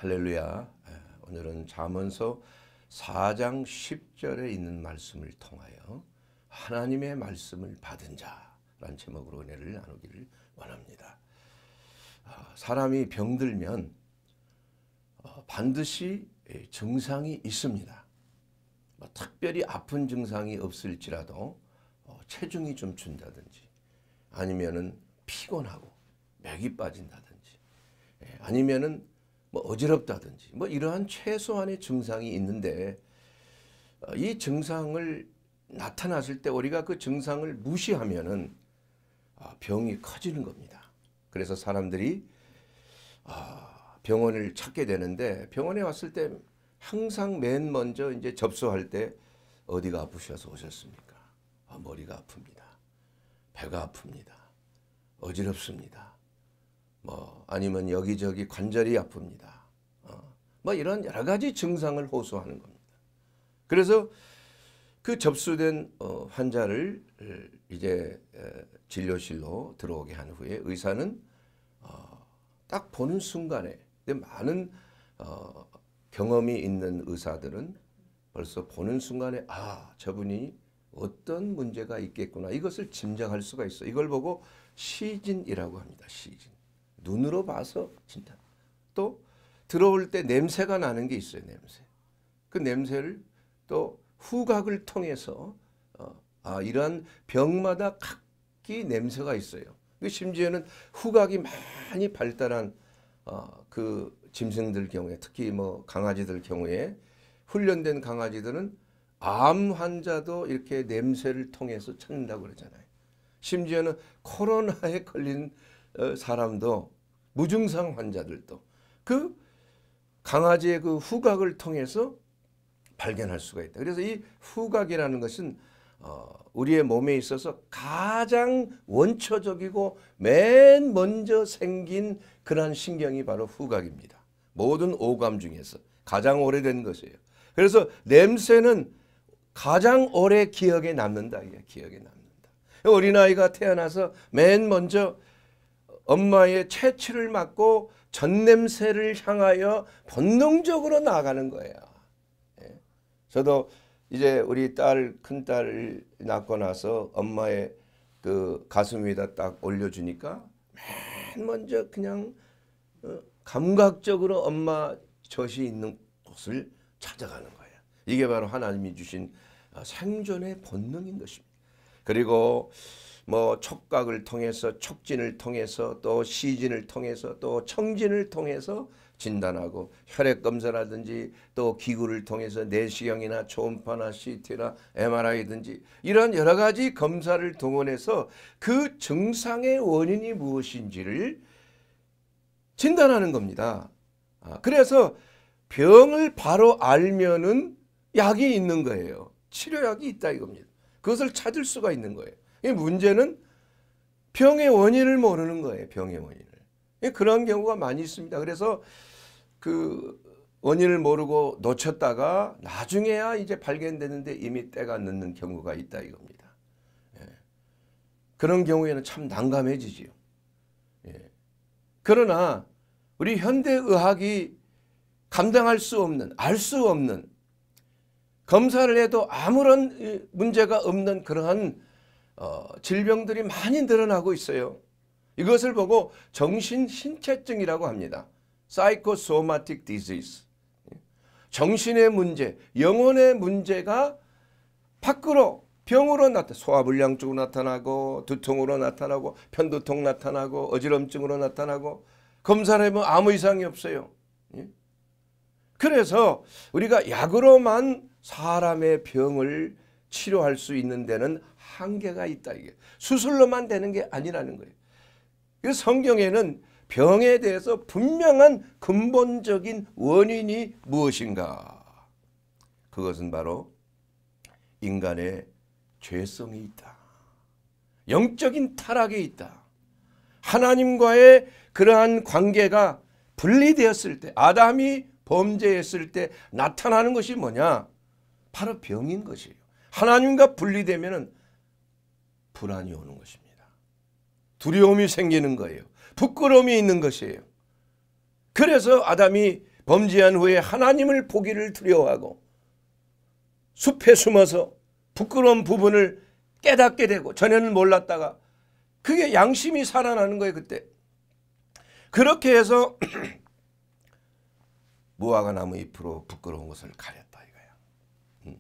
할렐루야. 오늘은 잠언서 4장 10절에 있는 말씀을 통하여 하나님의 말씀을 받은 자라는 제목으로 은혜를 나누기를 원합니다. 사람이 병들면 반드시 증상이 있습니다. 특별히 아픈 증상이 없을지라도 체중이 좀 준다든지 아니면은 피곤하고 맥이 빠진다든지 아니면은 어지럽다든지 이러한 최소한의 증상이 있는데 이 증상을 나타났을 때 우리가 그 증상을 무시하면은 병이 커지는 겁니다. 그래서 사람들이 병원을 찾게 되는데 병원에 왔을 때 항상 맨 먼저 이제 접수할 때 어디가 아프셔서 오셨습니까? 머리가 아픕니다. 배가 아픕니다. 어지럽습니다. 아니면 여기저기 관절이 아픕니다. 이런 여러 가지 증상을 호소하는 겁니다. 그래서 그 접수된 환자를 이제 진료실로 들어오게 한 후에 의사는 딱 보는 순간에 많은 경험이 있는 의사들은 벌써 보는 순간에 저분이 어떤 문제가 있겠구나 이것을 짐작할 수가 있어요. 이걸 보고 시진이라고 합니다. 시진. 눈으로 봐서 진짜. 또 들어올 때 냄새가 나는 게 있어요. 냄새. 그 냄새를 또 후각을 통해서 이러한 병마다 각기 냄새가 있어요. 심지어는 후각이 많이 발달한 그 짐승들 경우에 특히 강아지들 경우에 훈련된 강아지들은 암 환자도 이렇게 냄새를 통해서 찾는다고 그러잖아요. 심지어는 코로나에 걸린 사람도 무증상 환자들도 그 강아지의 그 후각을 통해서 발견할 수가 있다. 그래서 이 후각이라는 것은 우리의 몸에 있어서 가장 원초적이고 맨 먼저 생긴 그러한 신경이 바로 후각입니다. 모든 오감 중에서 가장 오래된 것이에요. 그래서 냄새는 가장 오래 기억에 남는다. 기억에 남는다. 어린아이가 태어나서 맨 먼저 엄마의 채취를 맡고 전냄새를 향하여 본능적으로 나아가는 거예요. 저도 이제 우리 큰딸을 낳고 나서 엄마의 그 가슴 위에다 딱 올려주니까 맨 먼저 그냥 감각적으로 엄마 젖이 있는 곳을 찾아가는 거예요. 이게 바로 하나님이 주신 생존의 본능인 것입니다. 그리고 촉각을 통해서 촉진을 통해서 또 시진을 통해서 또 청진을 통해서 진단하고 혈액 검사라든지 또 기구를 통해서 내시경이나 초음파나 CT나 MRI든지 이런 여러 가지 검사를 동원해서 그 증상의 원인이 무엇인지를 진단하는 겁니다. 그래서 병을 바로 알면은 약이 있는 거예요. 치료약이 있다 이겁니다. 그것을 찾을 수가 있는 거예요. 문제는 병의 원인을 모르는 거예요. 병의 원인을. 그런 경우가 많이 있습니다. 그래서 그 원인을 모르고 놓쳤다가 나중에야 이제 발견되는데 이미 때가 늦는 경우가 있다 이겁니다. 그런 경우에는 참 난감해지지요. 그러나 우리 현대의학이 감당할 수 없는, 알 수 없는, 검사를 해도 아무런 문제가 없는 그러한 질병들이 많이 늘어나고 있어요. 이것을 보고 정신신체증이라고 합니다. Psychosomatic disease. 정신의 문제, 영혼의 문제가 밖으로 병으로 소화불량 쪽으로 나타나고 두통으로 나타나고 편두통 나타나고 어지럼증으로 나타나고 검사를 해보면 아무 이상이 없어요. 그래서 우리가 약으로만 사람의 병을 치료할 수 있는 데는 한계가 있다. 이게 수술로만 되는 게 아니라는 거예요. 그래서 성경에는 병에 대해서 분명한 근본적인 원인이 무엇인가? 그것은 바로 인간의 죄성이 있다. 영적인 타락이 있다. 하나님과의 그러한 관계가 분리되었을 때, 아담이 범죄했을 때 나타나는 것이 뭐냐? 바로 병인 것이에요. 하나님과 분리되면 불안이 오는 것입니다. 두려움이 생기는 거예요. 부끄러움이 있는 것이에요. 그래서 아담이 범죄한 후에 하나님을 보기를 두려워하고 숲에 숨어서 부끄러운 부분을 깨닫게 되고 전에는 몰랐다가 그게 양심이 살아나는 거예요. 그때 그렇게 해서 무화과 나무 잎으로 부끄러운 것을 가렸다 이거야.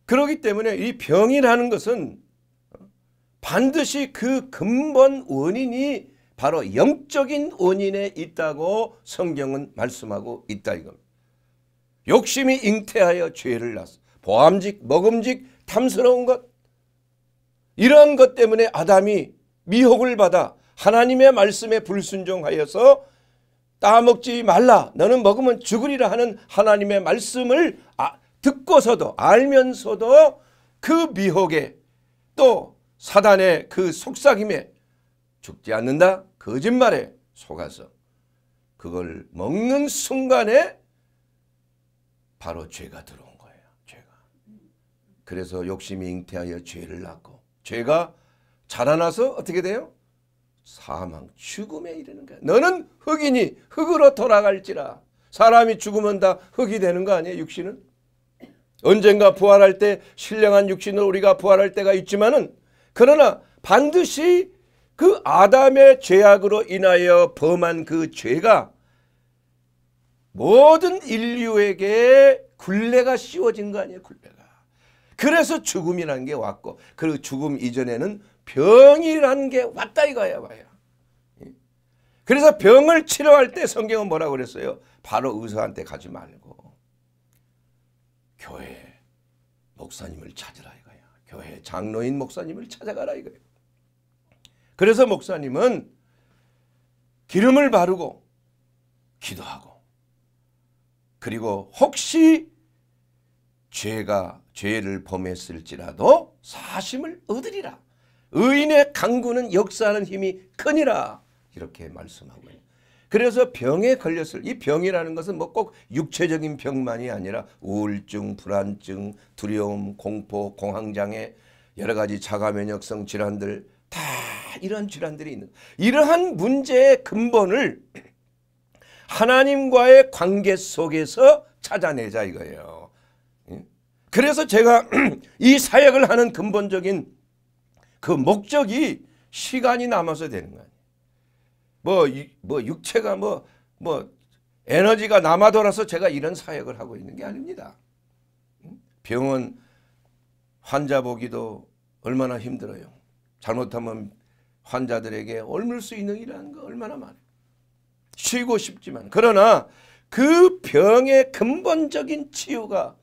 그렇기 때문에 이 병이라는 것은 반드시 그 근본 원인이 바로 영적인 원인에 있다고 성경은 말씀하고 있다 이겁니다. 욕심이 잉태하여 죄를 낳았어. 보암직, 먹음직, 탐스러운 것, 이러한 것 때문에 아담이 미혹을 받아 하나님의 말씀에 불순종하여서 따먹지 말라, 너는 먹으면 죽으리라 하는 하나님의 말씀을 듣고서도 알면서도 그 미혹에 또 사단의 그 속삭임에 죽지 않는다 거짓말에 속아서 그걸 먹는 순간에 바로 죄가 들어온 거예요. 죄가. 그래서 욕심이 잉태하여 죄를 낳고 죄가 자라나서 어떻게 돼요? 사망, 죽음에 이르는 거야. 너는 흙이니 흙으로 돌아갈지라. 사람이 죽으면 다 흙이 되는 거 아니에요? 육신은? 언젠가 부활할 때 신령한 육신으로 우리가 부활할 때가 있지만은 그러나 반드시 그 아담의 죄악으로 인하여 범한 그 죄가 모든 인류에게 굴레가 씌워진 거 아니에요? 굴레가. 그래서 죽음이라는 게 왔고 그 죽음 이전에는 병이라는 게 왔다 이거야. 봐요. 그래서 병을 치료할 때 성경은 뭐라고 그랬어요? 바로 의사한테 가지 말고 교회 목사님을 찾으라 이거야. 교회 장로인 목사님을 찾아가라 이거야. 그래서 목사님은 기름을 바르고 기도하고 그리고 혹시 죄를 범했을지라도 사심을 얻으리라. 의인의 강구는 역사하는 힘이 크니라. 이렇게 말씀하고 있어요. 그래서 병에 걸렸을 이 병이라는 것은 뭐 꼭 육체적인 병만이 아니라 우울증, 불안증, 두려움, 공포, 공황장애, 여러 가지 자가면역성 질환들 다 이러한 질환들이 있는 이러한 문제의 근본을 하나님과의 관계 속에서 찾아내자 이거예요. 그래서 제가 이 사역을 하는 근본적인 그 목적이 시간이 남아서 되는 거 아니에요. 뭐 육체가 뭐 에너지가 남아 돌아서 제가 이런 사역을 하고 있는 게 아닙니다. 병원 환자 보기도 얼마나 힘들어요. 잘못하면 환자들에게 옮을 수 있는 일이라는 거 얼마나 많아요. 쉬고 싶지만 그러나 그 병의 근본적인 치유가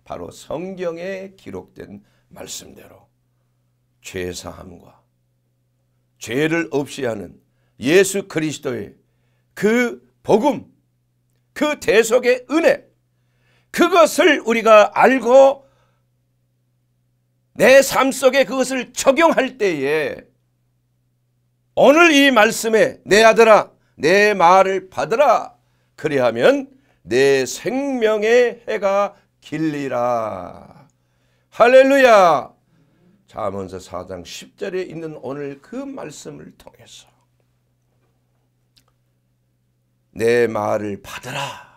바로 성경에 기록된 말씀대로 죄사함과 죄를 없이 하는 예수 그리스도의 그 복음, 그 대속의 은혜, 그것을 우리가 알고 내 삶 속에 그것을 적용할 때에 오늘 이 말씀에 내 아들아 내 말을 받으라 그리하면 내 생명의 해가 길리라. 할렐루야. 잠언서 4장 10절에 있는 오늘 그 말씀을 통해서 내 말을 받으라.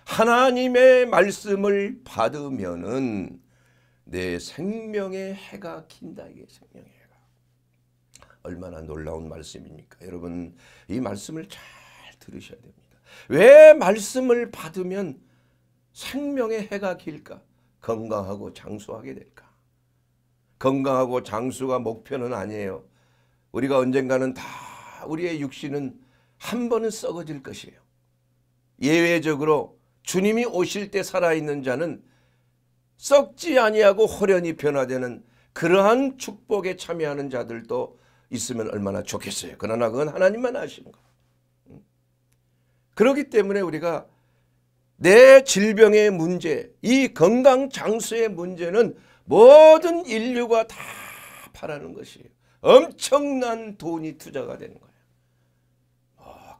하나님의 말씀을 받으면은 내 생명의 해가 긴다. 이게 생명의 해가. 얼마나 놀라운 말씀입니까? 여러분 이 말씀을 잘 들으셔야 됩니다. 왜 말씀을 받으면 생명의 해가 길까? 건강하고 장수하게 될까? 건강하고 장수가 목표는 아니에요. 우리가 언젠가는 다 우리의 육신은 한 번은 썩어질 것이에요. 예외적으로 주님이 오실 때 살아있는 자는 썩지 아니하고 호련히 변화되는 그러한 축복에 참여하는 자들도 있으면 얼마나 좋겠어요. 그러나 그건 하나님만 아시는 거예요. 그렇기 때문에 우리가 내 질병의 문제, 이 건강 장수의 문제는 모든 인류가 다 바라는 것이에요. 엄청난 돈이 투자가 되는 거예요.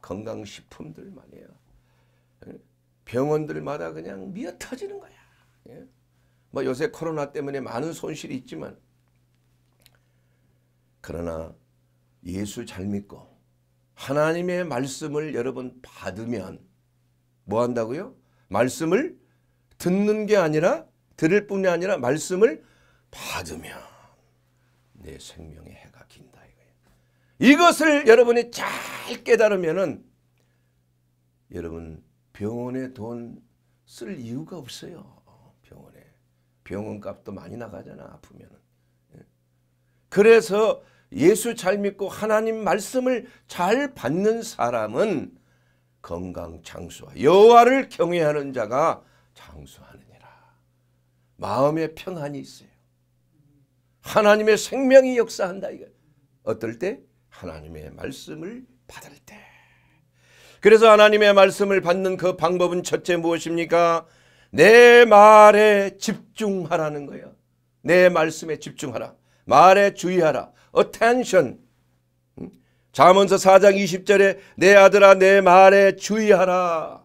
건강식품들만이에요. 병원들마다 그냥 미어 터지는 거야. 뭐 요새 코로나 때문에 많은 손실이 있지만 그러나 예수 잘 믿고 하나님의 말씀을 여러분 받으면 뭐 한다고요? 말씀을 듣는 게 아니라 들을 뿐이 아니라 말씀을 받으면 내 생명의 해가 긴다 이거예요. 이것을 여러분이 잘 깨달으면은 여러분 병원에 돈 쓸 이유가 없어요. 병원에 병원값도 많이 나가잖아 아프면은. 그래서 예수 잘 믿고 하나님 말씀을 잘 받는 사람은 건강 장수와 여호와를 경외하는 자가 장수하느니라. 마음에 평안이 있어요. 하나님의 생명이 역사한다 이거. 어떨 때? 하나님의 말씀을 받을 때. 그래서 하나님의 말씀을 받는 그 방법은 첫째 무엇입니까? 내 말에 집중하라는 거예요. 내 말씀에 집중하라. 말에 주의하라. attention. 잠언서 4장 20절에 내 아들아 내 말에 주의하라.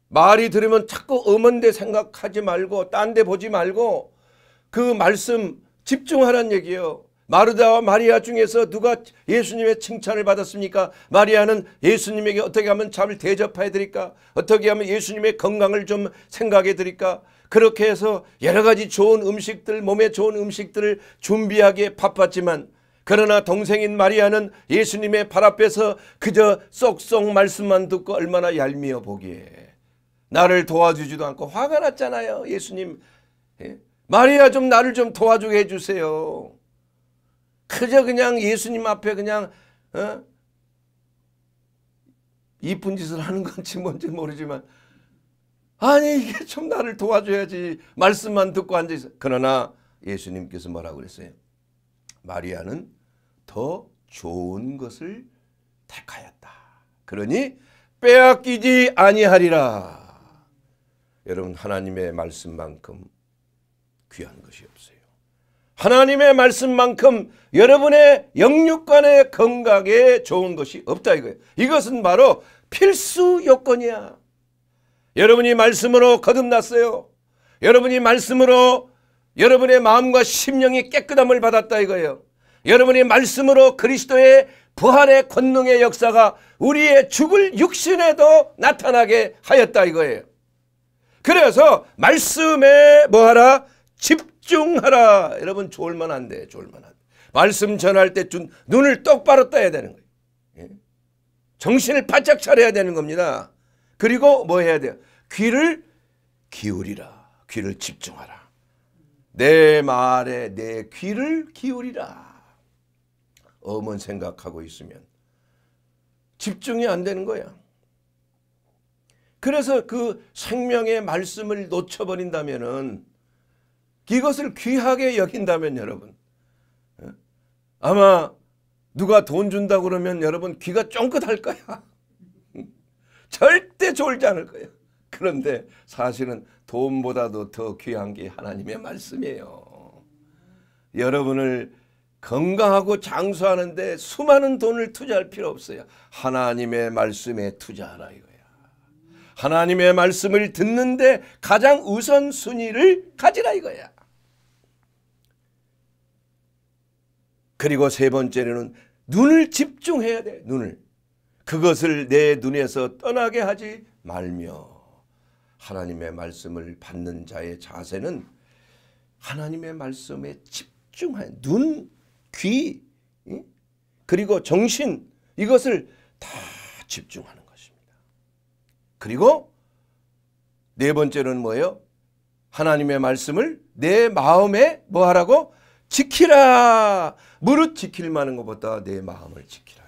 말이 들으면 자꾸 엄한데 생각하지 말고 딴 데 보지 말고 그 말씀 집중하라는 얘기예요. 마르다와 마리아 중에서 누가 예수님의 칭찬을 받았습니까? 마리아는 예수님에게 어떻게 하면 잘 대접해 드릴까? 어떻게 하면 예수님의 건강을 좀 생각해 드릴까? 그렇게 해서 여러 가지 좋은 음식들, 몸에 좋은 음식들을 준비하기에 바빴지만 그러나 동생인 마리아는 예수님의 발 앞에서 그저 쏙쏙 말씀만 듣고 얼마나 얄미워 보기에 나를 도와주지도 않고 화가 났잖아요. 예수님, 마리아 좀 나를 좀 도와주게 해주세요. 그저 그냥 예수님 앞에 그냥 이쁜 짓을 하는 건지 뭔지 모르지만 아니 이게 좀 나를 도와줘야지 말씀만 듣고 앉아있어. 그러나 예수님께서 뭐라고 그랬어요? 마리아는 더 좋은 것을 택하였다. 그러니 빼앗기지 아니하리라. 여러분 하나님의 말씀만큼 귀한 것이 없어요. 하나님의 말씀만큼 여러분의 영육간의 건강에 좋은 것이 없다 이거예요. 이것은 바로 필수 요건이야. 여러분이 말씀으로 거듭났어요. 여러분이 말씀으로 여러분의 마음과 심령이 깨끗함을 받았다 이거예요. 여러분이 말씀으로 그리스도의 부활의 권능의 역사가 우리의 죽을 육신에도 나타나게 하였다 이거예요. 그래서 말씀에 뭐하라? 집중하라. 여러분 졸만한데 졸만한데 말씀 전할 때 눈을 똑바로 떠야 되는 거예요. 정신을 바짝 차려야 되는 겁니다. 그리고 뭐 해야 돼요? 귀를 기울이라. 귀를 집중하라. 내 말에 내 귀를 기울이라. 엄한 생각하고 있으면 집중이 안 되는 거야. 그래서 그 생명의 말씀을 놓쳐버린다면은 이것을 귀하게 여긴다면 여러분 아마 누가 돈 준다고 그러면 여러분 귀가 쫑긋할 거야. 절대 졸지 않을 거예요. 그런데 사실은 돈보다도 더 귀한 게 하나님의 말씀이에요. 여러분을 건강하고 장수하는데 수많은 돈을 투자할 필요 없어요. 하나님의 말씀에 투자하라 이거야. 하나님의 말씀을 듣는데 가장 우선순위를 가지라 이거야. 그리고 세 번째로는 눈을 집중해야 돼. 눈을. 그것을 내 눈에서 떠나게 하지 말며 하나님의 말씀을 받는 자의 자세는 하나님의 말씀에 집중하여 눈, 귀, 그리고 정신 이것을 다 집중하는 것입니다. 그리고 네 번째로는 뭐예요? 하나님의 말씀을 내 마음에 뭐 하라고? 지키라. 무릇 지킬 만한 것보다 내 마음을 지키라.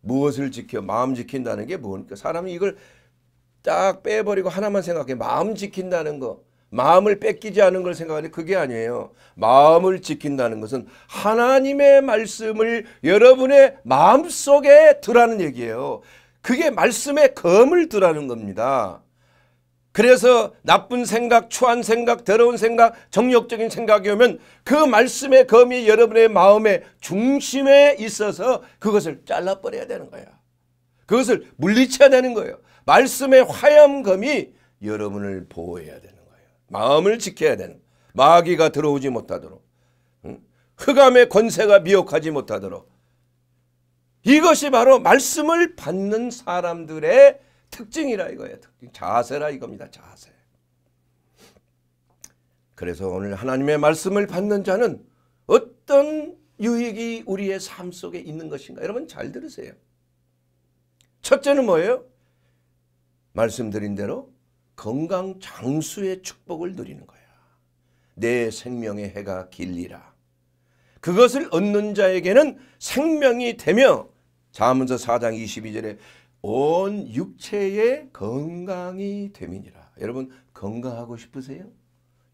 무엇을 지켜? 마음 지킨다는 게 뭡니까? 사람이 이걸 딱 빼버리고 하나만 생각해. 마음 지킨다는 거. 마음을 뺏기지 않은 걸 생각하는데 그게 아니에요. 마음을 지킨다는 것은 하나님의 말씀을 여러분의 마음속에 두라는 얘기예요. 그게 말씀의 검을 두라는 겁니다. 그래서 나쁜 생각, 추한 생각, 더러운 생각, 정욕적인 생각이 오면 그 말씀의 검이 여러분의 마음의 중심에 있어서 그것을 잘라버려야 되는 거야. 그것을 물리쳐야 되는 거예요. 말씀의 화염검이 여러분을 보호해야 되는 거예요. 마음을 지켜야 되는 거예요. 마귀가 들어오지 못하도록, 흑암의 권세가 미혹하지 못하도록 이것이 바로 말씀을 받는 사람들의 특징이라 이거예요. 특징. 자세라 이겁니다. 자세. 그래서 오늘 하나님의 말씀을 받는 자는 어떤 유익이 우리의 삶 속에 있는 것인가? 여러분 잘 들으세요. 첫째는 뭐예요? 말씀드린 대로 건강 장수의 축복을 누리는 거야. 내 생명의 해가 길리라. 그것을 얻는 자에게는 생명이 되며 잠언서 4장 22절에 온 육체의 건강이 됨이니라. 여러분 건강하고 싶으세요?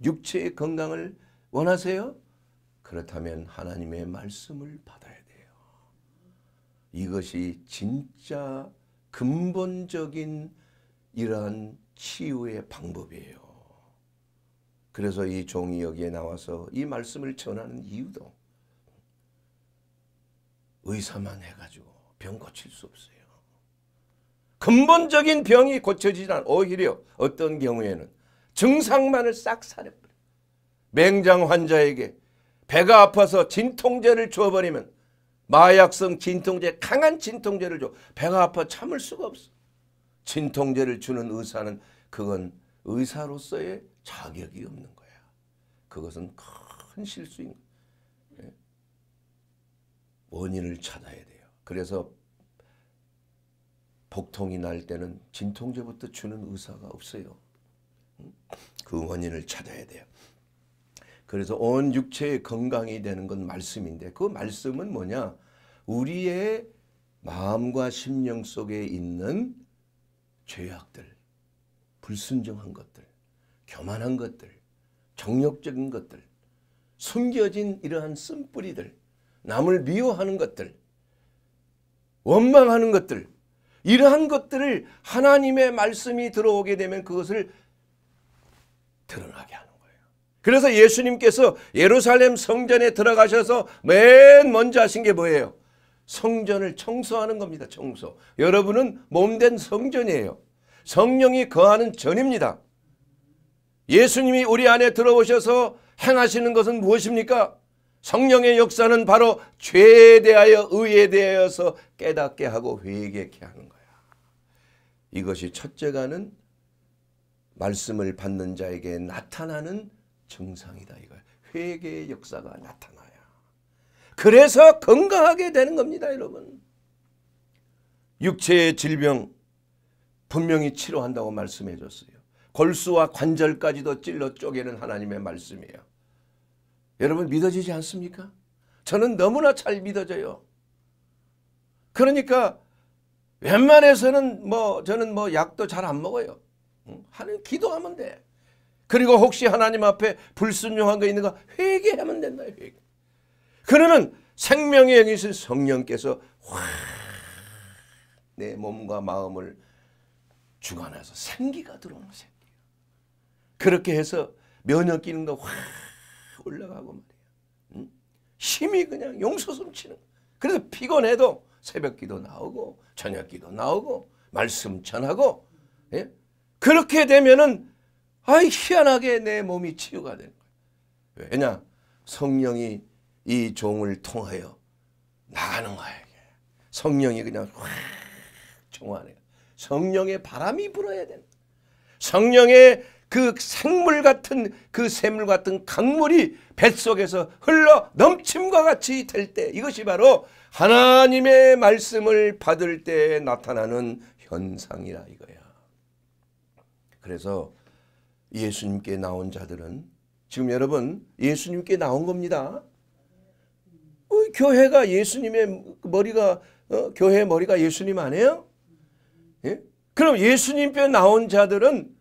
육체의 건강을 원하세요? 그렇다면 하나님의 말씀을 받아야 돼요. 이것이 진짜 근본적인 이러한 치유의 방법이에요. 그래서 이 종이 여기에 나와서 이 말씀을 전하는 이유도 의사만 해가지고 병 고칠 수 없어요. 근본적인 병이 고쳐지지 않아. 오히려 어떤 경우에는 증상만을 싹 사려버려. 맹장 환자에게 배가 아파서 진통제를 줘버리면 마약성 진통제, 강한 진통제를 줘. 배가 아파 참을 수가 없어. 진통제를 주는 의사는 그건 의사로서의 자격이 없는 거야. 그것은 큰 실수인 거야. 원인을 찾아야 돼요. 그래서 복통이 날 때는 진통제부터 주는 의사가 없어요. 그 원인을 찾아야 돼요. 그래서 온 육체의 건강이 되는 건 말씀인데 그 말씀은 뭐냐? 우리의 마음과 심령 속에 있는 죄악들, 불순종한 것들, 교만한 것들, 정욕적인 것들, 숨겨진 이러한 쓴뿌리들, 남을 미워하는 것들, 원망하는 것들, 이러한 것들을 하나님의 말씀이 들어오게 되면 그것을 드러나게 하는 거예요. 그래서 예수님께서 예루살렘 성전에 들어가셔서 맨 먼저 하신 게 뭐예요? 성전을 청소하는 겁니다. 청소. 여러분은 몸된 성전이에요. 성령이 거하는 전입니다. 예수님이 우리 안에 들어오셔서 행하시는 것은 무엇입니까? 성령의 역사는 바로 죄에 대하여 의에 대하여서 깨닫게 하고 회개케 하는 거야. 이것이 첫째가는 말씀을 받는 자에게 나타나는 증상이다 이거야. 회개의 역사가 나타나야. 그래서 건강하게 되는 겁니다, 여러분. 육체의 질병 분명히 치료한다고 말씀해 줬어요. 골수와 관절까지도 찔러 쪼개는 하나님의 말씀이에요. 여러분 믿어지지 않습니까? 저는 너무나 잘 믿어져요. 그러니까 웬만해서는 저는 약도 잘 안 먹어요. 하나님 기도하면 돼. 그리고 혹시 하나님 앞에 불순종한 거 있는가 회개하면 된다. 회개. 그러면 생명의 영이신 성령께서 확 내 몸과 마음을 주관해서 생기가 들어오는 생기. 그렇게 해서 면역 기능도 확 올라가고 말이야. 힘이 그냥 용솟음치는. 그래서 피곤해도 새벽 기도 나오고 저녁 기도 나오고 말씀 전하고 예? 그렇게 되면은 희한하게 내 몸이 치유가 되는 거예요. 왜냐? 성령이 이 종을 통하여 나가는 거야. 이게. 성령이 그냥 확 종안에 성령의 바람이 불어야 된다. 성령의 그 생물 같은 그 샘물 같은 강물이 뱃속에서 흘러 넘침과 같이 될 때 이것이 바로 하나님의 말씀을 받을 때 나타나는 현상이라 이거야. 그래서 예수님께 나온 자들은 지금 여러분 예수님께 나온 겁니다. 교회가 예수님의 머리가 교회의 머리가 예수님 아니에요? 예? 그럼 예수님께 나온 자들은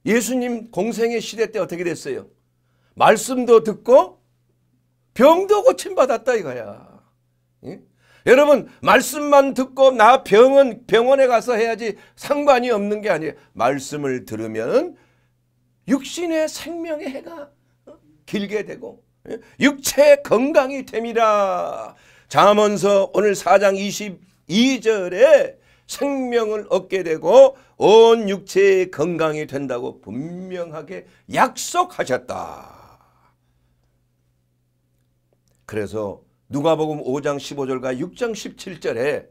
예수님 공생의 시대 때 어떻게 됐어요? 말씀도 듣고 병도 고침받았다 이거야. 예? 여러분 말씀만 듣고 나 병원에 가서 해야지 상관이 없는 게 아니에요. 말씀을 들으면 육신의 생명의 해가 길게 되고 육체의 건강이 됨이라. 잠언서 오늘 4장 22절에 생명을 얻게 되고 온 육체의 건강이 된다고 분명하게 약속하셨다. 그래서 누가복음 5장 15절과 6장 17절에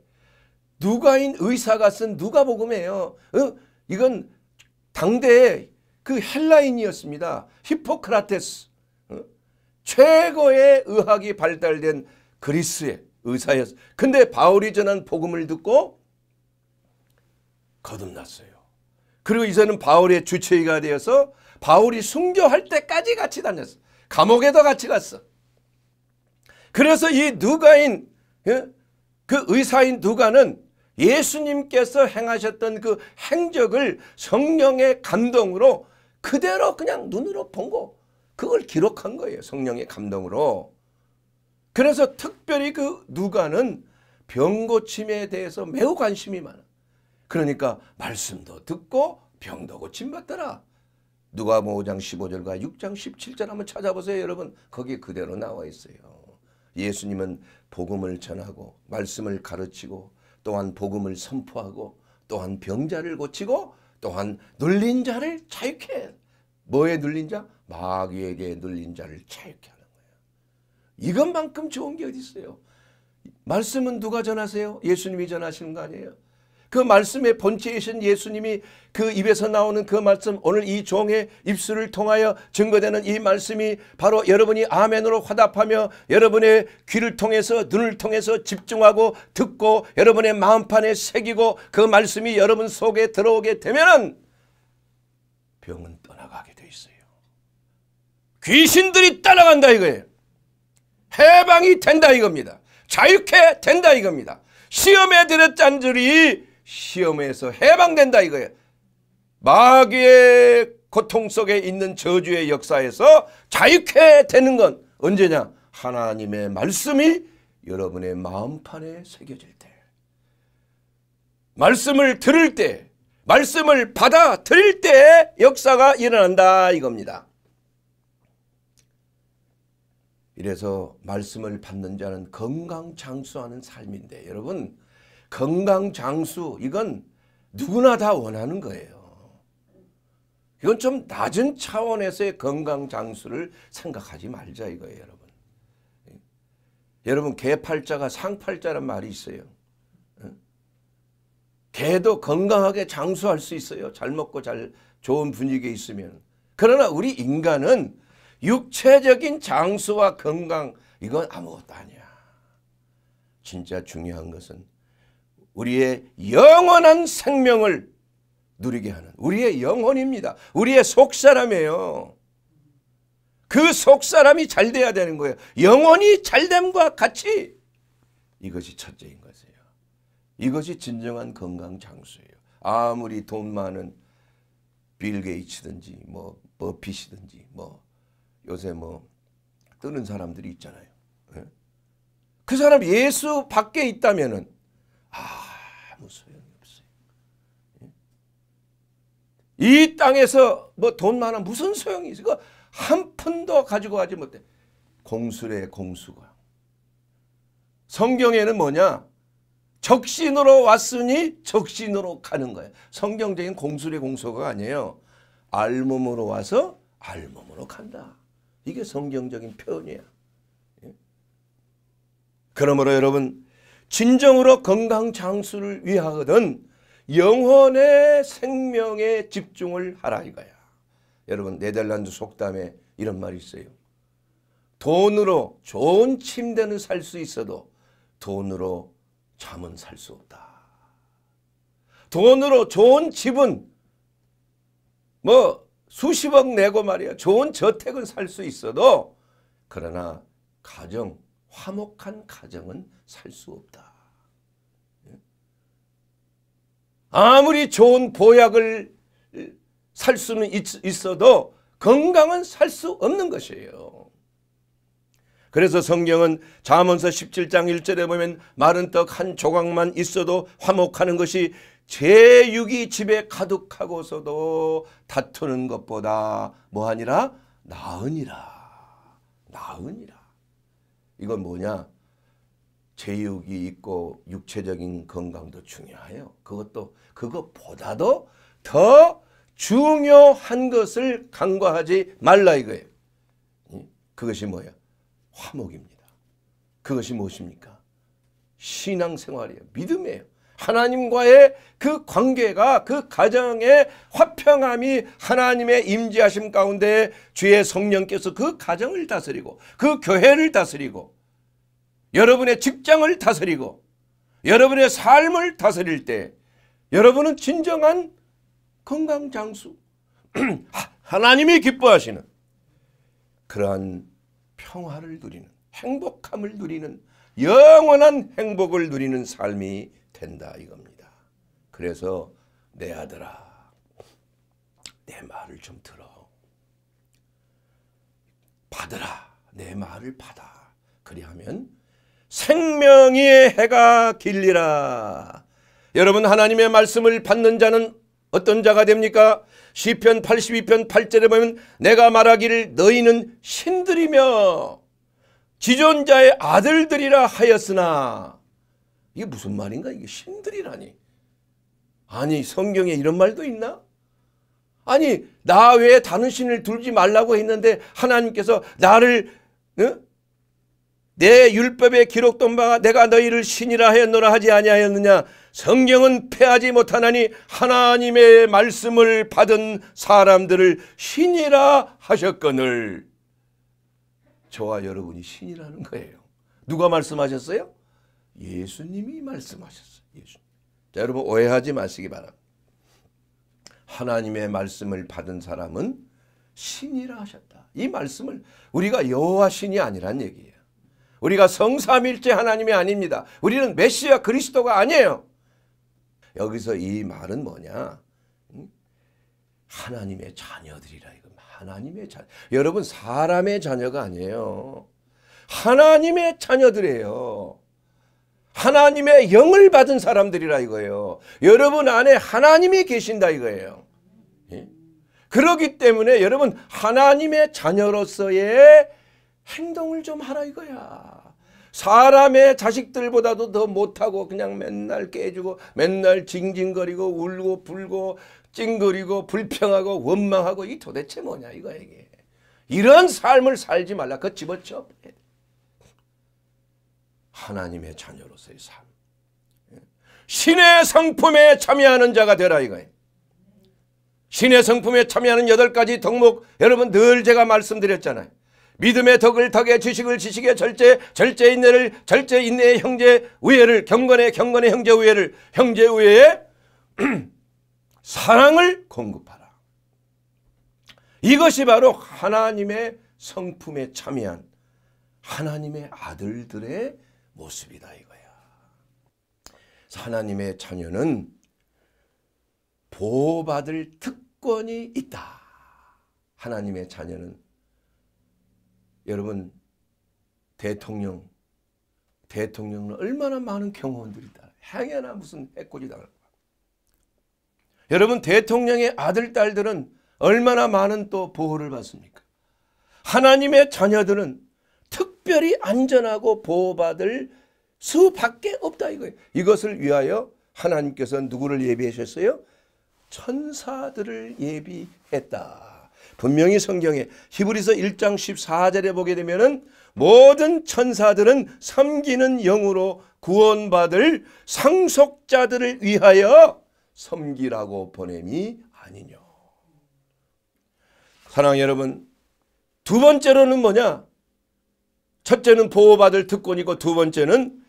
누가인 의사가 쓴 누가복음이에요. 이건 당대의 그 헬라인이었습니다. 히포크라테스. 최고의 의학이 발달된 그리스의 의사였어요. 근데 바울이 전한 복음을 듣고 거듭났어요. 그리고 이제는 바울의 주치의가 되어서 바울이 순교할 때까지 같이 다녔어. 감옥에도 같이 갔어. 그래서 이 누가인, 그 의사인 누가는 예수님께서 행하셨던 그 행적을 성령의 감동으로 그대로 그냥 눈으로 본 거, 그걸 기록한 거예요. 성령의 감동으로. 그래서 특별히 그 누가는 병고침에 대해서 매우 관심이 많아. 그러니까 말씀도 듣고 병도 고침받더라. 누가복음 5장 15절과 6장 17절 한번 찾아보세요. 여러분, 거기 그대로 나와 있어요. 예수님은 복음을 전하고 말씀을 가르치고 또한 복음을 선포하고 또한 병자를 고치고 또한 눌린 자를 자유케 해. 뭐에 눌린 자? 마귀에게 눌린 자를 자유케 하는 거예요. 이것만큼 좋은 게 어디 있어요? 말씀은 누가 전하세요? 예수님이 전하시는 거 아니에요? 그 말씀의 본체이신 예수님이 그 입에서 나오는 그 말씀, 오늘 이 종의 입술을 통하여 증거되는 이 말씀이 바로 여러분이 아멘으로 화답하며 여러분의 귀를 통해서 눈을 통해서 집중하고 듣고 여러분의 마음판에 새기고 그 말씀이 여러분 속에 들어오게 되면은 병은 떠나가게 돼 있어요. 귀신들이 따라간다 이거예요. 해방이 된다 이겁니다. 자유케 된다 이겁니다. 시험에 들었던 줄이 시험에서 해방된다 이거예요. 마귀의 고통 속에 있는 저주의 역사에서 자유케 되는 건 언제냐? 하나님의 말씀이 여러분의 마음판에 새겨질 때, 말씀을 들을 때, 말씀을 받아들일 때 역사가 일어난다 이겁니다. 이래서 말씀을 받는 자는 건강장수하는 삶인데, 여러분, 건강장수, 이건 누구나 다 원하는 거예요. 이건 좀 낮은 차원에서의 건강장수를 생각하지 말자 이거예요. 여러분, 개팔자가 상팔자란 말이 있어요. 개도 건강하게 장수할 수 있어요. 잘 먹고 잘 좋은 분위기에 있으면. 그러나 우리 인간은 육체적인 장수와 건강, 이건 아무것도 아니야. 진짜 중요한 것은 우리의 영원한 생명을 누리게 하는 우리의 영혼입니다. 우리의 속사람이에요. 그 속사람이 잘 돼야 되는 거예요. 영혼이 잘됨과 같이 이것이 첫째인 것이에요. 이것이 진정한 건강 장수예요. 아무리 돈 많은 빌 게이츠든지 뭐 버핏이든지 뭐 요새 뭐 뜨는 사람들이 있잖아요. 그 사람 예수 밖에 있다면은 아무 소용이 없어요. 이 땅에서 뭐 돈 많아 무슨 소용이 있어? 이거 한 푼도 가지고 가지 못해. 공수래 공수가. 성경에는 뭐냐? 적신으로 왔으니 적신으로 가는 거예요. 성경적인 공수래 공수가 아니에요. 알몸으로 와서 알몸으로 간다. 이게 성경적인 표현이야. 그러므로 여러분, 진정으로 건강장수를 위하거든 영혼의 생명에 집중을 하라 이거야. 여러분, 네덜란드 속담에 이런 말이 있어요. 돈으로 좋은 침대는 살 수 있어도 돈으로 잠은 살 수 없다. 돈으로 좋은 집은 뭐 수십억 내고 말이야 좋은 저택은 살 수 있어도 그러나 가정, 화목한 가정은 살 수 없다. 아무리 좋은 보약을 살 수는 있어도 건강은 살 수 없는 것이에요. 그래서 성경은 잠언서 17장 1절에 보면 마른 떡 한 조각만 있어도 화목하는 것이 제6이 집에 가득하고서도 다투는 것보다 뭐하니라? 나으니라. 나으니라. 이건 뭐냐? 제육이 있고 육체적인 건강도 중요해요. 그것보다도 더 중요한 것을 간과하지 말라 이거예요. 그것이 뭐야? 화목입니다. 그것이 무엇입니까? 신앙생활이에요. 믿음이에요. 하나님과의 그 관계가, 그 가정의 화평함이 하나님의 임재하심 가운데 주의 성령께서 그 가정을 다스리고 그 교회를 다스리고 여러분의 직장을 다스리고 여러분의 삶을 다스릴 때 여러분은 진정한 건강장수, 하나님이 기뻐하시는 그러한 평화를 누리는, 행복함을 누리는, 영원한 행복을 누리는 삶이 된다 이겁니다. 그래서 내 아들아, 내 말을 좀 들어. 받으라. 내 말을 받아. 그리하면 생명의 해가 길리라. 여러분, 하나님의 말씀을 받는 자는 어떤 자가 됩니까? 시편 82편 8절에 보면 내가 말하기를 너희는 신들이며 지존자의 아들들이라 하였으나, 이게 무슨 말인가? 이게 신들이라니. 아니, 성경에 이런 말도 있나? 아니, 나 외에 다른 신을 두지 말라고 했는데 하나님께서 나를 내 율법에 기록된 바가 내가 너희를 신이라 하였노라 하지 아니하였느냐. 성경은 패하지 못하나니 하나님의 말씀을 받은 사람들을 신이라 하셨거늘. 저와 여러분이 신이라는 거예요. 누가 말씀하셨어요? 예수님이 말씀하셨어요. 예수님. 자, 여러분 오해하지 마시기 바랍니다. 하나님의 말씀을 받은 사람은 신이라 하셨다. 이 말씀을 우리가 여호와 신이 아니란 얘기예요. 우리가 성삼일체 하나님이 아닙니다. 우리는 메시아 그리스도가 아니에요. 여기서 이 말은 뭐냐? 하나님의 자녀들이라. 이거 하나님의 자녀. 여러분, 사람의 자녀가 아니에요. 하나님의 자녀들이에요. 하나님의 영을 받은 사람들이라 이거예요. 여러분 안에 하나님이 계신다 이거예요. 예? 그렇기 때문에 여러분, 하나님의 자녀로서의 행동을 좀 하라 이거야. 사람의 자식들보다도 더 못하고 그냥 맨날 깨지고 맨날 징징거리고 울고 불고 찡그리고 불평하고 원망하고, 이 도대체 뭐냐 이거야 이게. 이런 삶을 살지 말라. 그거 집어쳐. 하나님의 자녀로서의 삶. 신의 성품에 참여하는 자가 되라 이거예요. 신의 성품에 참여하는 8가지 덕목, 여러분 늘 제가 말씀드렸잖아요. 믿음의 덕을 덕에, 지식을 지식에, 절제 인내를 절제 인내에, 형제 우애를, 경건에 경건에, 형제 우애를, 형제 우애에 사랑을 공급하라. 이것이 바로 하나님의 성품에 참여한 하나님의 아들들의 모습이다 이거야. 하나님의 자녀는 보호받을 특권이 있다. 하나님의 자녀는 여러분, 대통령은 얼마나 많은 경호원들이 있다. 행여나 무슨 해코지 당할 거야. 여러분, 대통령의 아들, 딸들은 얼마나 많은 또 보호를 받습니까? 하나님의 자녀들은 특별히 안전하고 보호받을 수밖에 없다 이거예요. 이것을 위하여 하나님께서 누구를 예비하셨어요? 천사들을 예비했다. 분명히 성경에 히브리서 1장 14절에 보게 되면은 모든 천사들은 섬기는 영으로 구원받을 상속자들을 위하여 섬기라고 보냄이 아니뇨. 사랑하는 여러분, 두 번째로는 뭐냐? 첫째는 보호받을 특권이고 두 번째는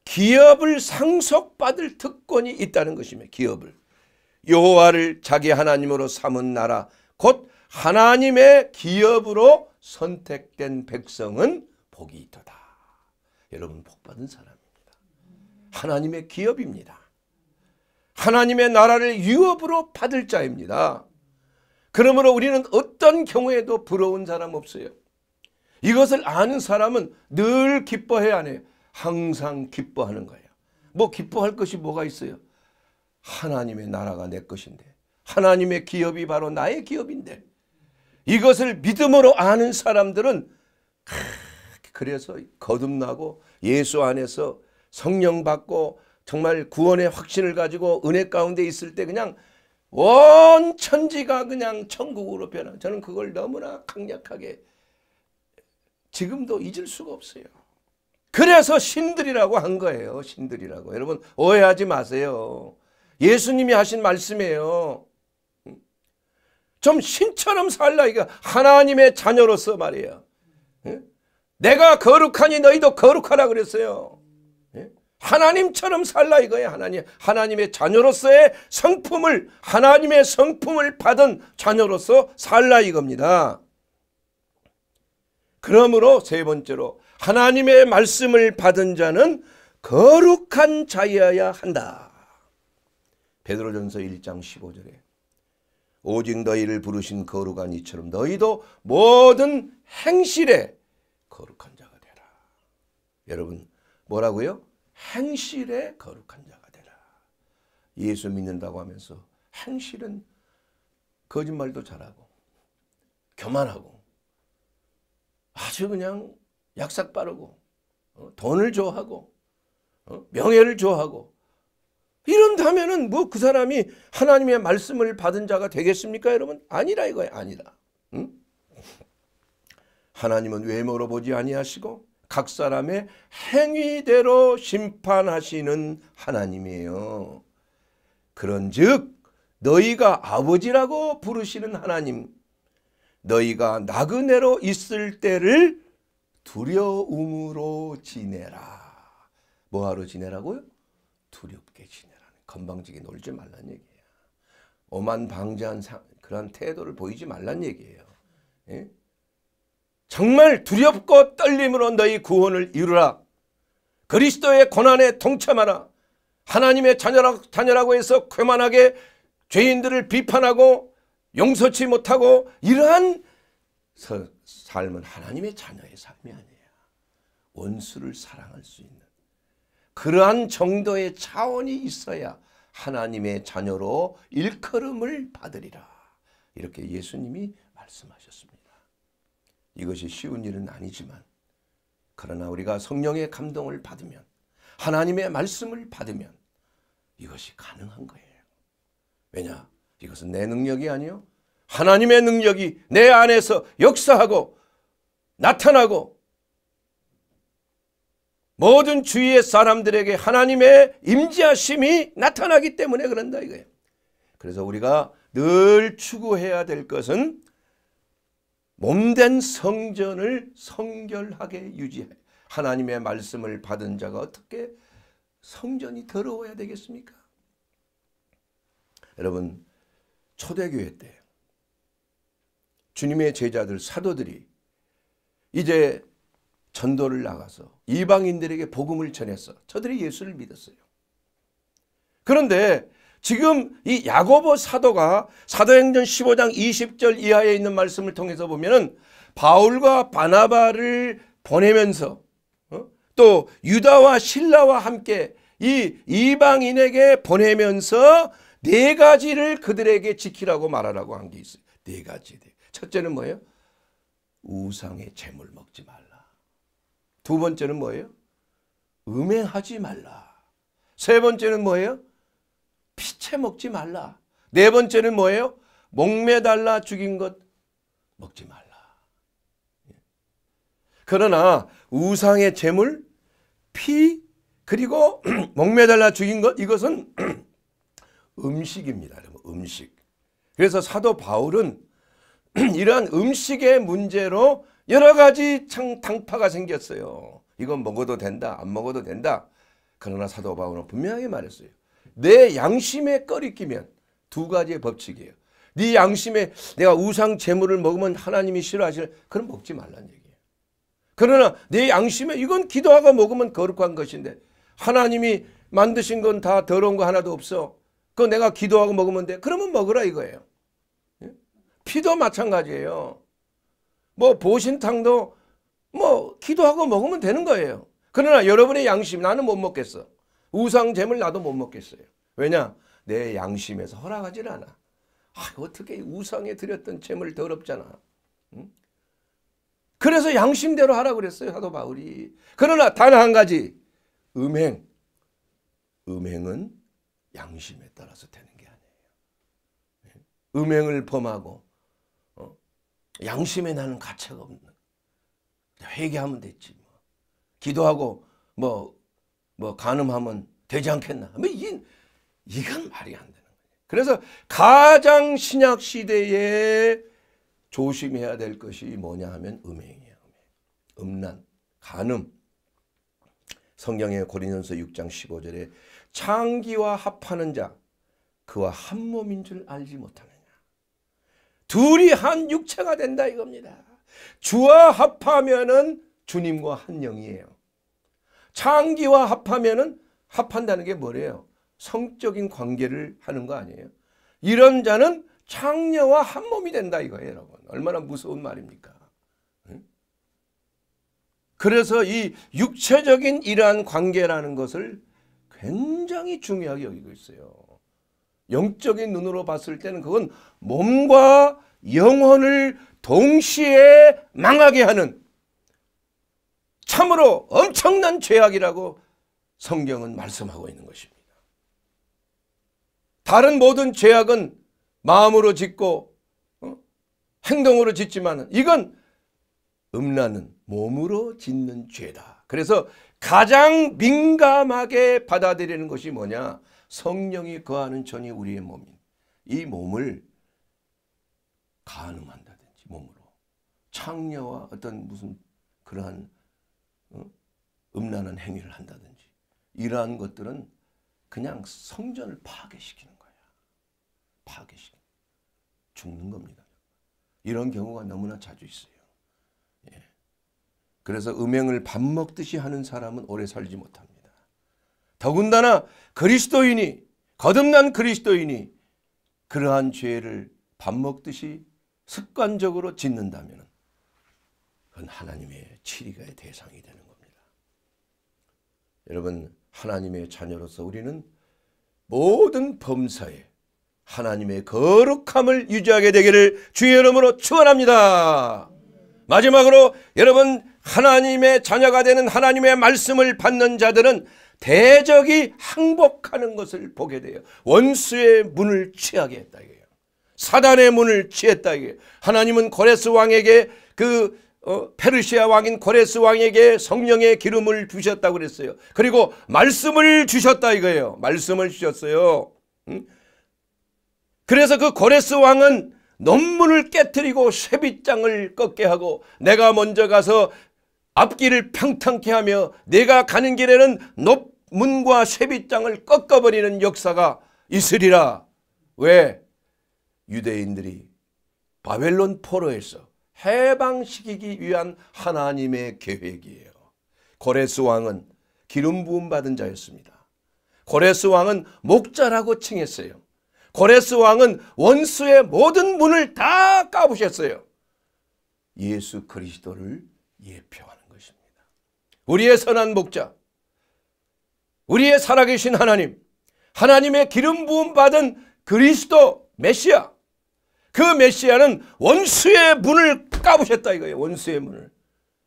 기업을 상속받을 특권이 있다는 것입니다. 기업을. 여호와를 자기 하나님으로 삼은 나라, 곧 하나님의 기업으로 선택된 백성은 복이 있도다. 여러분, 복받은 사람입니다. 하나님의 기업입니다. 하나님의 나라를 유업으로 받을 자입니다. 그러므로 우리는 어떤 경우에도 부러운 사람 없어요. 이것을 아는 사람은 늘 기뻐해야 하네요. 항상 기뻐하는 거예요. 뭐 기뻐할 것이 뭐가 있어요? 하나님의 나라가 내 것인데, 하나님의 기업이 바로 나의 기업인데, 이것을 믿음으로 아는 사람들은 그래서 거듭나고 예수 안에서 성령 받고 정말 구원의 확신을 가지고 은혜 가운데 있을 때 그냥 온 천지가 그냥 천국으로 변한, 저는 그걸 너무나 강력하게 지금도 잊을 수가 없어요. 그래서 신들이라고 한 거예요. 신들이라고. 여러분 오해하지 마세요. 예수님이 하신 말씀이에요. 좀 신처럼 살라. 이거 하나님의 자녀로서 말이에요. 내가 거룩하니 너희도 거룩하라 그랬어요. 하나님처럼 살라 이거예요. 하나님의 자녀로서의 성품을, 하나님의 성품을 받은 자녀로서 살라 이겁니다. 그러므로 세 번째로 하나님의 말씀을 받은 자는 거룩한 자여야 한다. 베드로전서 1장 15절에 오직 너희를 부르신 거룩한 이처럼 너희도 모든 행실에 거룩한 자가 되라. 여러분 뭐라고요? 행실에 거룩한 자가 되라. 예수 믿는다고 하면서 행실은 거짓말도 잘하고 교만하고 아주 그냥 약삭 빠르고 돈을 좋아하고 명예를 좋아하고 이런다면은 뭐 그 사람이 하나님의 말씀을 받은 자가 되겠습니까 여러분? 아니라 이거예요. 아니라. 응? 하나님은 외모로 보지 아니하시고 각 사람의 행위대로 심판하시는 하나님이에요. 그런즉 너희가 아버지라고 부르시는 하나님, 너희가 나그네로 있을 때를 두려움으로 지내라. 뭐하러 지내라고요? 두렵게 지내라는. 건방지게 놀지 말란 얘기예요. 오만방자한 그런 태도를 보이지 말란 얘기예요. 예? 정말 두렵고 떨림으로 너희 구원을 이루라. 그리스도의 고난에 동참하라. 하나님의 자녀라고 해서 교만하게 죄인들을 비판하고 용서치 못하고 이러한 삶은 하나님의 자녀의 삶이 아니에요. 원수를 사랑할 수 있는 그러한 정도의 차원이 있어야 하나님의 자녀로 일컬음을 받으리라. 이렇게 예수님이 말씀하셨습니다. 이것이 쉬운 일은 아니지만 그러나 우리가 성령의 감동을 받으면 하나님의 말씀을 받으면 이것이 가능한 거예요. 왜냐? 이것은 내 능력이 아니요 하나님의 능력이 내 안에서 역사하고 나타나고 모든 주위의 사람들에게 하나님의 임재하심이 나타나기 때문에 그런다 이거예요. 그래서 우리가 늘 추구해야 될 것은 몸된 성전을 성결하게 유지해. 하나님의 말씀을 받은 자가 어떻게 성전이 더러워야 되겠습니까? 여러분 초대교회 때 주님의 제자들 사도들이 이제 전도를 나가서 이방인들에게 복음을 전했어. 저들이 예수를 믿었어요. 그런데 지금 이 야고보 사도가 사도행전 15장 20절 이하에 있는 말씀을 통해서 보면은 바울과 바나바를 보내면서 또 유다와 실라와 함께 이 이방인에게 보내면서 네 가지를 그들에게 지키라고 말하라고 한 게 있어요. 네 가지. 첫째는 뭐예요? 우상의 제물 먹지 말라. 두 번째는 뭐예요? 음행하지 말라. 세 번째는 뭐예요? 피채 먹지 말라. 네 번째는 뭐예요? 목매달라 죽인 것 먹지 말라. 그러나 우상의 제물, 피, 그리고 목매달라 죽인 것 이것은 음식입니다. 음식. 그래서 사도 바울은 이러한 음식의 문제로 여러 가지 당파가 생겼어요. 이건 먹어도 된다, 안 먹어도 된다. 그러나 사도 바울은 분명하게 말했어요. 내 양심에 꺼리끼면 두 가지의 법칙이에요. 네 양심에 내가 우상 제물을 먹으면 하나님이 싫어하시는 그럼 먹지 말라는 얘기예요. 그러나 내 양심에 이건 기도하고 먹으면 거룩한 것인데 하나님이 만드신 건 다 더러운 거 하나도 없어. 그거 내가 기도하고 먹으면 돼. 그러면 먹으라 이거예요. 피도 마찬가지예요. 뭐 보신탕도 뭐 기도하고 먹으면 되는 거예요. 그러나 여러분의 양심 나는 못 먹겠어. 우상 제물 나도 못 먹겠어요. 왜냐? 내 양심에서 허락하질 않아. 어떻게 우상에 드렸던 제물 더럽잖아. 응? 그래서 양심대로 하라고 그랬어요. 사도 바울이. 그러나 단 한 가지. 음행은 양심에 따라서 되는 게 아니에요. 음행을 범하고 양심에 나는 가치가 없는 회개하면 됐지 뭐. 기도하고 간음하면 되지 않겠나? 이건 말이 안 되는 거예요. 그래서 가장 신약 시대에 조심해야 될 것이 뭐냐 하면 음행이에요. 음란, 간음. 성경의 고린도서 6장 15절에 창기와 합하는 자 그와 한 몸인 줄 알지 못하느냐. 둘이 한 육체가 된다 이겁니다. 주와 합하면은 주님과 한 영이에요. 창기와 합하면은 합한다는 게 뭐래요? 성적인 관계를 하는 거 아니에요? 이런 자는 창녀와 한 몸이 된다 이거예요, 여러분. 얼마나 무서운 말입니까? 그래서 이 육체적인 이러한 관계라는 것을 굉장히 중요하게 여기고 있어요. 영적인 눈으로 봤을 때는 그건 몸과 영혼을 동시에 망하게 하는 참으로 엄청난 죄악이라고 성경은 말씀하고 있는 것입니다. 다른 모든 죄악은 마음으로 짓고 행동으로 짓지만 이건 음란은 몸으로 짓는 죄다. 그래서 가장 민감하게 받아들이는 것이 뭐냐? 성령이 거하는 전이 우리의 몸인 이 몸을 간음한다든지 몸으로 창녀와 어떤 무슨 그러한 음란한 행위를 한다든지 이러한 것들은 그냥 성전을 파괴시키는 거야. 파괴시키는 죽는 겁니다. 이런 경우가 너무나 자주 있어요. 예. 그래서 음행을 밥 먹듯이 하는 사람은 오래 살지 못합니다. 더군다나 그리스도인이 거듭난 그리스도인이 그러한 죄를 밥 먹듯이 습관적으로 짓는다면 그건 하나님의 치리가의 대상이 되는 겁니다. 여러분, 하나님의 자녀로서 우리는 모든 범사에 하나님의 거룩함을 유지하게 되기를 주의 이름으로 축원합니다. 마지막으로 여러분, 하나님의 자녀가 되는 하나님의 말씀을 받는 자들은 대적이 항복하는 것을 보게 돼요. 원수의 문을 취하게 했다 이거예요. 사단의 문을 취했다 이거예요. 하나님은 고레스 왕에게 페르시아 왕인 고레스 왕에게 성령의 기름을 부으셨다고 그랬어요. 그리고 말씀을 주셨다 이거예요. 말씀을 주셨어요. 그래서 그 고레스 왕은 논문을 깨뜨리고 쇠빗장을 꺾게 하고 내가 먼저 가서 앞길을 평탄케 하며 내가 가는 길에는 논문과 쇠빗장을 꺾어버리는 역사가 있으리라. 왜? 유대인들이 바벨론 포로에서 해방시키기 위한 하나님의 계획이에요. 고레스 왕은 기름 부음 받은 자였습니다. 고레스 왕은 목자라고 칭했어요. 고레스 왕은 원수의 모든 문을 다 까부셨어요. 예수 그리스도를 예표하는 것입니다. 우리의 선한 목자, 우리의 살아계신 하나님, 하나님의 기름 부음 받은 그리스도 메시아, 그 메시아는 원수의 문을 까부셨다 이거예요. 원수의 문을.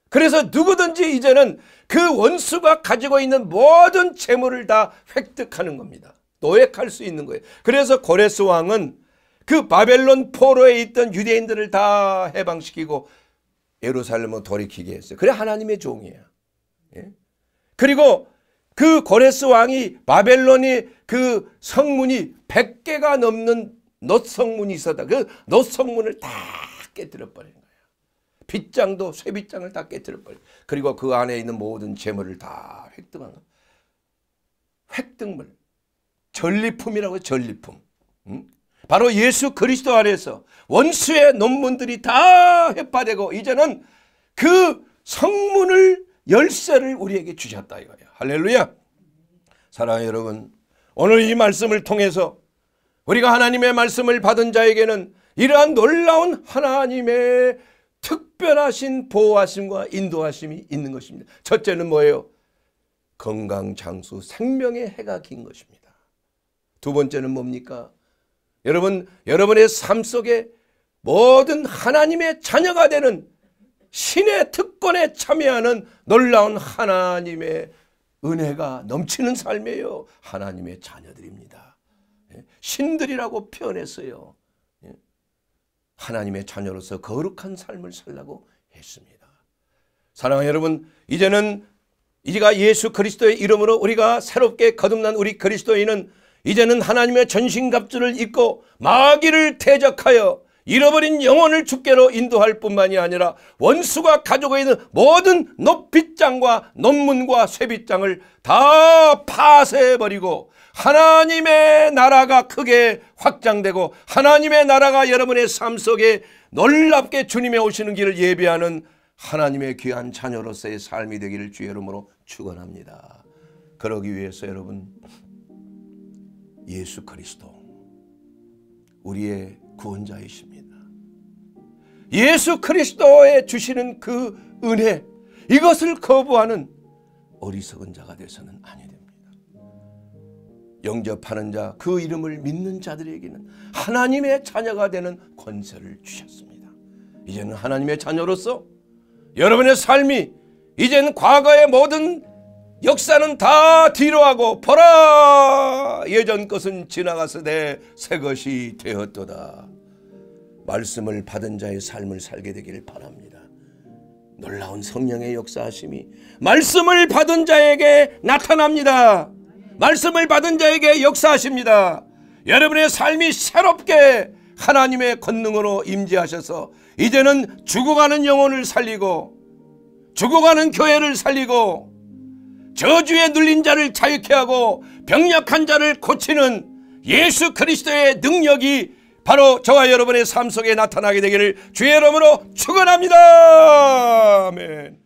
그래서 누구든지 이제는 그 원수가 가지고 있는 모든 재물을 다 획득하는 겁니다. 노획할 수 있는 거예요. 그래서 고레스 왕은 그 바벨론 포로에 있던 유대인들을 다 해방시키고 예루살렘을 돌이키게 했어요. 그래 하나님의 종이에요. 예? 그리고 그 고레스 왕이 바벨론이 그 성문이 100개가 넘는 놋성문이 있었다. 그 놋성문을 다 깨뜨려 버린 거예요. 빗장도 쇠빗장을 다 깨뜨려 버린. 그리고 그 안에 있는 모든 재물을 다 획득한 거. 획득물. 전리품이라고 전리품. 바로 예수 그리스도 안에서 원수의 논문들이 다 해파되고 이제는 그 성문을 열쇠를 우리에게 주셨다 이거예요. 할렐루야. 사랑하는 여러분, 오늘 이 말씀을 통해서 우리가 하나님의 말씀을 받은 자에게는 이러한 놀라운 하나님의 특별하신 보호하심과 인도하심이 있는 것입니다. 첫째는 뭐예요? 건강, 장수, 생명의 해가 긴 것입니다. 두 번째는 뭡니까? 여러분의 삶 속에 모든 하나님의 자녀가 되는 신의 특권에 참여하는 놀라운 하나님의 은혜가 넘치는 삶이에요. 하나님의 자녀들입니다. 신들이라고 표현했어요. 하나님의 자녀로서 거룩한 삶을 살라고 했습니다. 사랑하는 여러분, 이제는 이제가 예수 그리스도의 이름으로 우리가 새롭게 거듭난 우리 그리스도인은 이제는 하나님의 전신갑주를 입고 마귀를 대적하여 잃어버린 영혼을 주께로 인도할 뿐만이 아니라 원수가 가지고 있는 모든 높빗장과 논문과 쇠빗장을 다 파쇄해버리고 하나님의 나라가 크게 확장되고 하나님의 나라가 여러분의 삶 속에 놀랍게 주님의 오시는 길을 예비하는 하나님의 귀한 자녀로서의 삶이 되기를 주의 이름으로 축원합니다. 그러기 위해서 여러분, 예수 그리스도 우리의 구원자이십니다. 예수 그리스도의 주시는 그 은혜, 이것을 거부하는 어리석은 자가 되서는 아니 됩니다. 영접하는 자, 그 이름을 믿는 자들에게는 하나님의 자녀가 되는 권세를 주셨습니다. 이제는 하나님의 자녀로서 여러분의 삶이 이제는 과거의 모든 역사는 다 뒤로하고 보라 예전 것은 지나가서되 새 것이 되었도다. 말씀을 받은 자의 삶을 살게 되기를 바랍니다. 놀라운 성령의 역사하심이 말씀을 받은 자에게 나타납니다. 말씀을 받은 자에게 역사하십니다. 여러분의 삶이 새롭게 하나님의 권능으로 임재하셔서 이제는 죽어가는 영혼을 살리고 죽어가는 교회를 살리고 저주에 눌린 자를 자유케 하고 병약한 자를 고치는 예수 그리스도의 능력이 바로 저와 여러분의 삶 속에 나타나게 되기를 주의 이름으로 축원합니다. 아멘.